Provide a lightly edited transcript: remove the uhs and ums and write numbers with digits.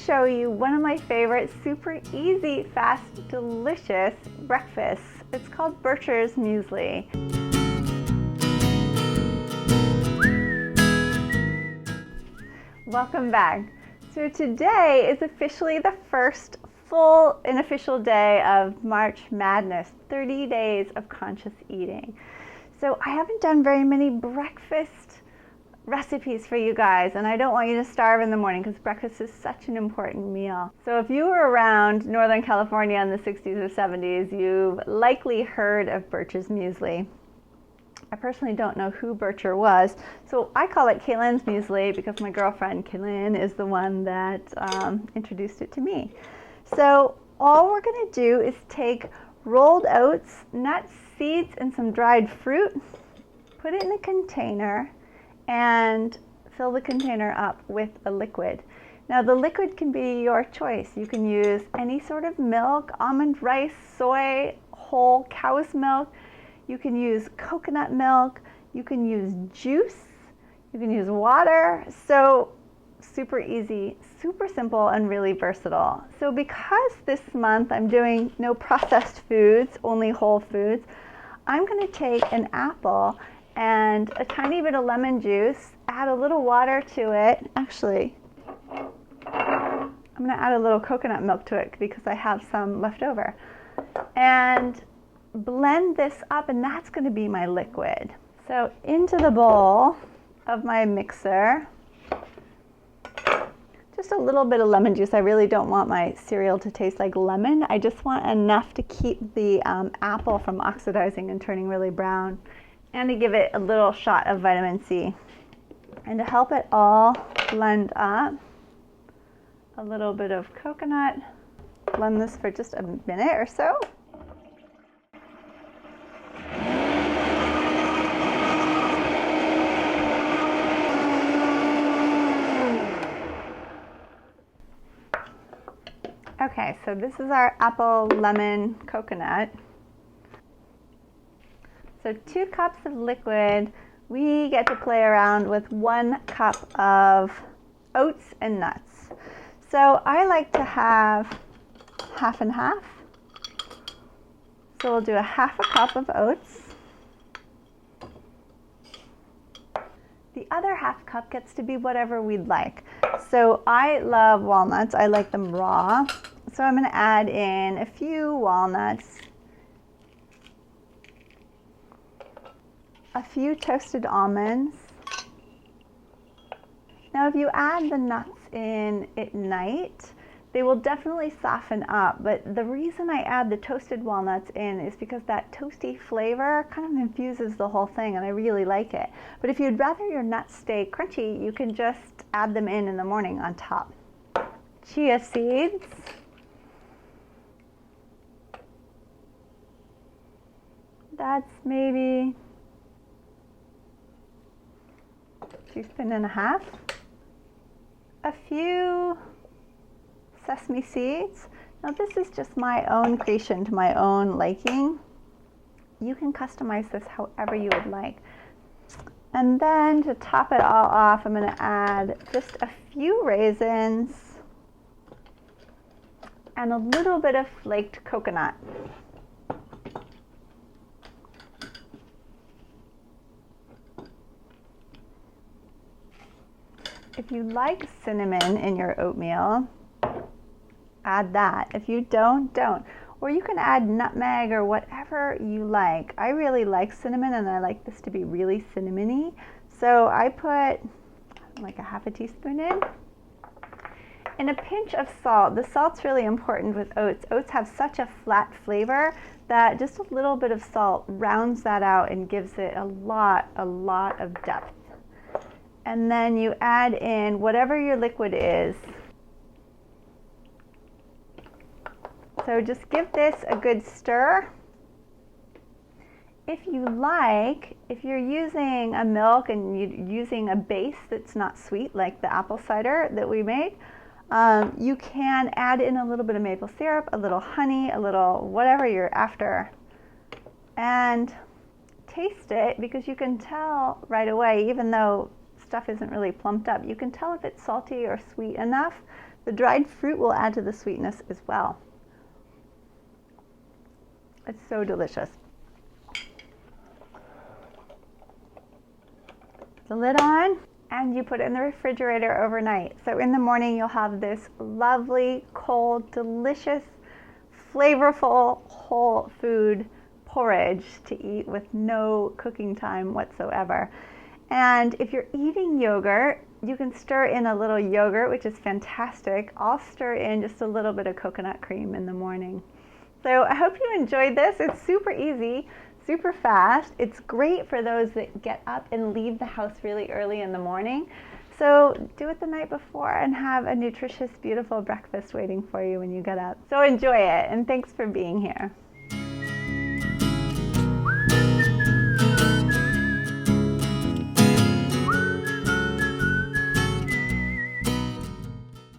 show you one of my favorite super easy, fast, delicious breakfasts. It's called Bircher's Muesli. Welcome back. So today is officially the first full and official day of March Madness, 30 days of conscious eating. So I haven't done very many breakfast recipes for you guys, and I don't want you to starve in the morning because breakfast is such an important meal. So if you were around Northern California in the 60s or 70s, you've likely heard of Bircher's Muesli. I personally don't know who Burcher was, so I call it Kaylin's Muesli because my girlfriend Kaylin is the one that introduced it to me. So all we're going to do is take rolled oats, nuts, seeds, and some dried fruit, put it in a container, and fill the container up with a liquid. Now the liquid can be your choice. You can use any sort of milk, almond, rice, soy, whole cow's milk. You can use coconut milk. You can use juice. You can use water. So super easy, super simple, and really versatile. So because this month I'm doing no processed foods, only whole foods, I'm going to take an apple and a tiny bit of lemon juice, add a little water to it. Actually, I'm going to add a little coconut milk to it because I have some left over. And blend this up, and that's going to be my liquid. So into the bowl of my mixer, just a little bit of lemon juice. I really don't want my cereal to taste like lemon. I just want enough to keep the apple from oxidizing and turning really brown, and to give it a little shot of vitamin C. And to help it all blend up, a little bit of coconut. Blend this for just a minute or so. Okay, so this is our apple, lemon, coconut. So 2 cups of liquid. We get to play around with 1 cup of oats and nuts. So I like to have half and half. So we'll do a half a cup of oats. The other half cup gets to be whatever we'd like. So I love walnuts. I like them raw. So I'm going to add in a few walnuts, a few toasted almonds. Now if you add the nuts in at night, they will definitely soften up, but the reason I add the toasted walnuts in is because that toasty flavor kind of infuses the whole thing, and I really like it. But if you'd rather your nuts stay crunchy, you can just add them in the morning on top. Chia seeds. That's maybe a teaspoon and a half. A few sesame seeds. Now this is just my own creation to my own liking. You can customize this however you would like. And then to top it all off, I'm going to add just a few raisins and a little bit of flaked coconut. If you like cinnamon in your oatmeal, add that. If you don't. Or you can add nutmeg or whatever you like. I really like cinnamon, and I like this to be really cinnamony. So I put like a half a teaspoon in. And a pinch of salt. The salt's really important with oats. Oats have such a flat flavor that just a little bit of salt rounds that out and gives it a lot of depth. And then you add in whatever your liquid is. So just give this a good stir. If you like, if you're using a milk and you're using a base that's not sweet, like the apple cider that we made, you can add in a little bit of maple syrup, a little honey, a little whatever you're after, and taste it, because you can tell right away, even though stuff isn't really plumped up, you can tell if it's salty or sweet enough The dried fruit will add to the sweetness as well. It's so delicious. The lid on, and you put it in the refrigerator overnight. So in the morning you'll have this lovely, cold, delicious, flavorful, whole food porridge to eat with no cooking time whatsoever. And if you're eating yogurt, you can stir in a little yogurt, which is fantastic. I'll stir in just a little bit of coconut cream in the morning. So I hope you enjoyed this. It's super easy, super fast. It's great for those that get up and leave the house really early in the morning. So do it the night before and have a nutritious, beautiful breakfast waiting for you when you get up. So enjoy it, and thanks for being here.